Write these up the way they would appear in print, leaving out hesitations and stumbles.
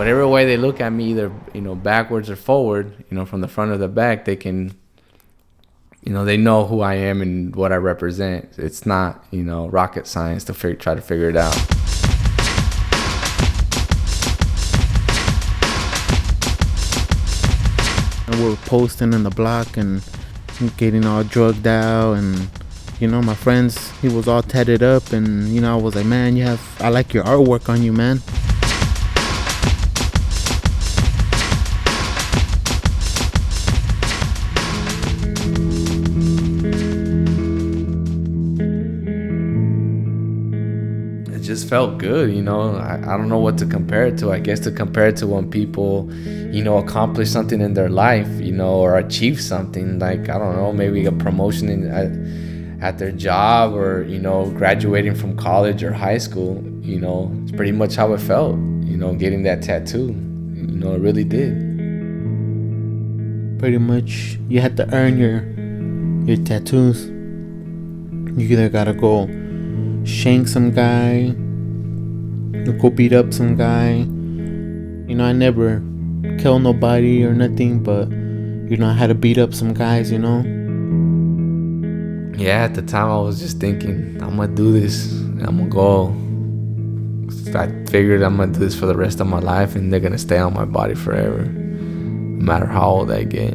whatever way they look at me, either, backwards or forward, from the front or the back, they can, they know who I am and what I represent. It's not, rocket science to try to figure it out. And we're posting in the block and getting all drugged out, and my friends, he was all tatted up, and I was like, man, I like your artwork on you, man. It just felt good, I don't know what to compare it to. I guess to compare it to when people, accomplish something in their life, or achieve something, like, I don't know, maybe a promotion at their job, or, graduating from college or high school. It's pretty much how it felt, getting that tattoo. It really did. Pretty much, you had to earn your tattoos. You either gotta go shank some guy, or go beat up some guy. I never killed nobody or nothing, but I had to beat up some guys. Yeah, at the time I was just thinking, I'm gonna do this, I'm gonna go. I figured I'm gonna do this for the rest of my life, and they're gonna stay on my body forever, no matter how old I get.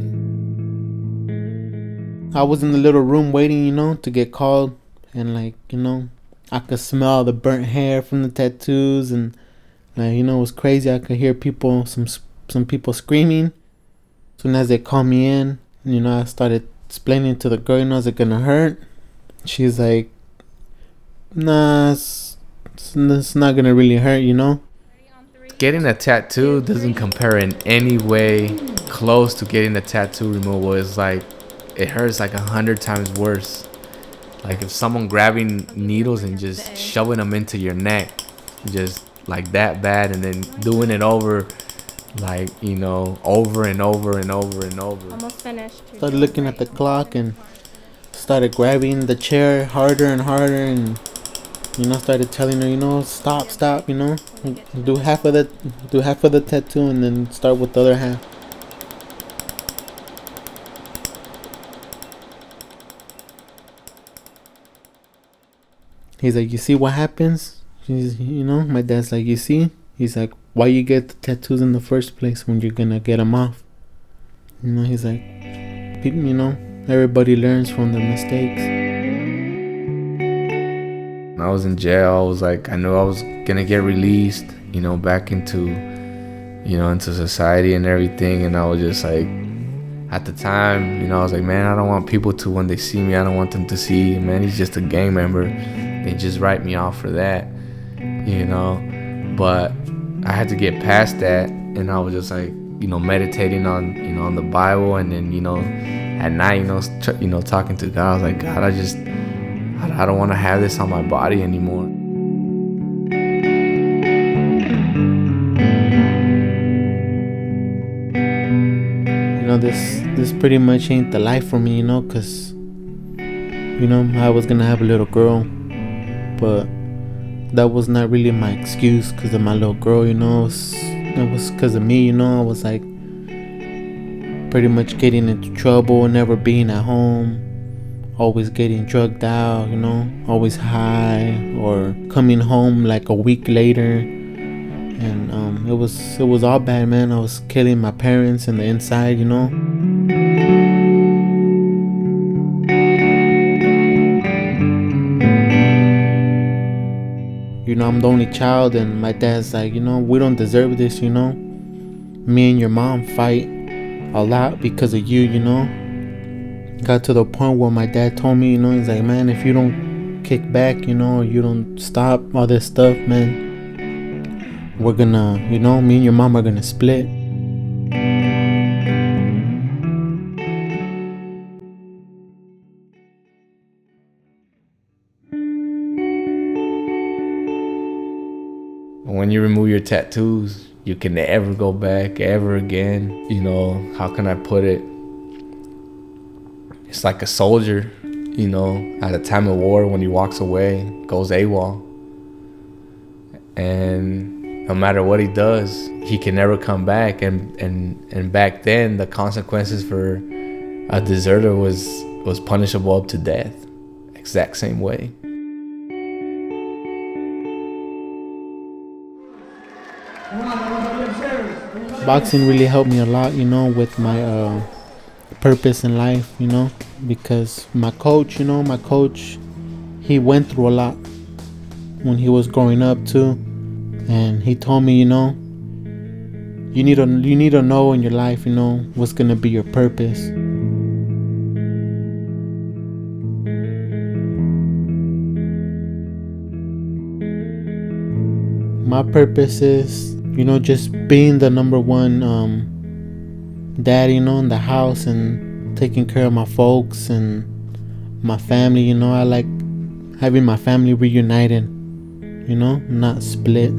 I was in the little room waiting, to get called, and I could smell the burnt hair from the tattoos, and it was crazy. I could hear some people screaming. As soon as they called me in, I started explaining to the girl, is it gonna hurt? She's like, nah, it's not gonna really hurt. Getting a tattoo doesn't compare in any way close to getting a tattoo removal. It's like, it hurts like 100 times worse. Like if someone grabbing needles and just shoving them into your neck, just like that bad, and then doing it over, like, over and over and over and over. Almost finished. Started looking at the clock and started grabbing the chair harder and harder, and started telling her, stop, do half of the tattoo, and then start with the other half. He's like, you see what happens? My dad's like, you see? He's like, why you get the tattoos in the first place when you're gonna get them off? He's like, everybody learns from their mistakes. When I was in jail, I was like, I knew I was gonna get released, back into, into society and everything. And I was just like, at the time, I was like, man, I don't want people to, when they see me, I don't want them to see, man, he's just a gang member. They just write me off for that, But I had to get past that, and I was just like, meditating on, on the Bible, and then, at night, talking to God. I was like, God, I don't want to have this on my body anymore. This pretty much ain't the life for me, cause I was gonna have a little girl, but that was not really my excuse because of my little girl. It was because of me. I was like pretty much getting into trouble, never being at home, always getting drugged out, always high, or coming home like a week later. And it was all bad, man. I was killing my parents in the inside, I'm the only child, and my dad's like, we don't deserve this, Me and your mom fight a lot because of you, Got to the point where my dad told me, he's like, man, if you don't kick back, or you don't stop all this stuff, man, we're gonna, me and your mom are gonna split. When you remove your tattoos, you can never go back ever again. How can I put it? It's like a soldier, at a time of war, when he walks away, goes AWOL. And no matter what he does, he can never come back. And back then, the consequences for a deserter was punishable up to death, exact same way. Boxing really helped me a lot, with my purpose in life, because my coach, he went through a lot when he was growing up too, and he told me, you need to know in your life, what's gonna be your purpose. My purpose is, just being the number one dad, in the house, and taking care of my folks and my family. I like having my family reunited, not split.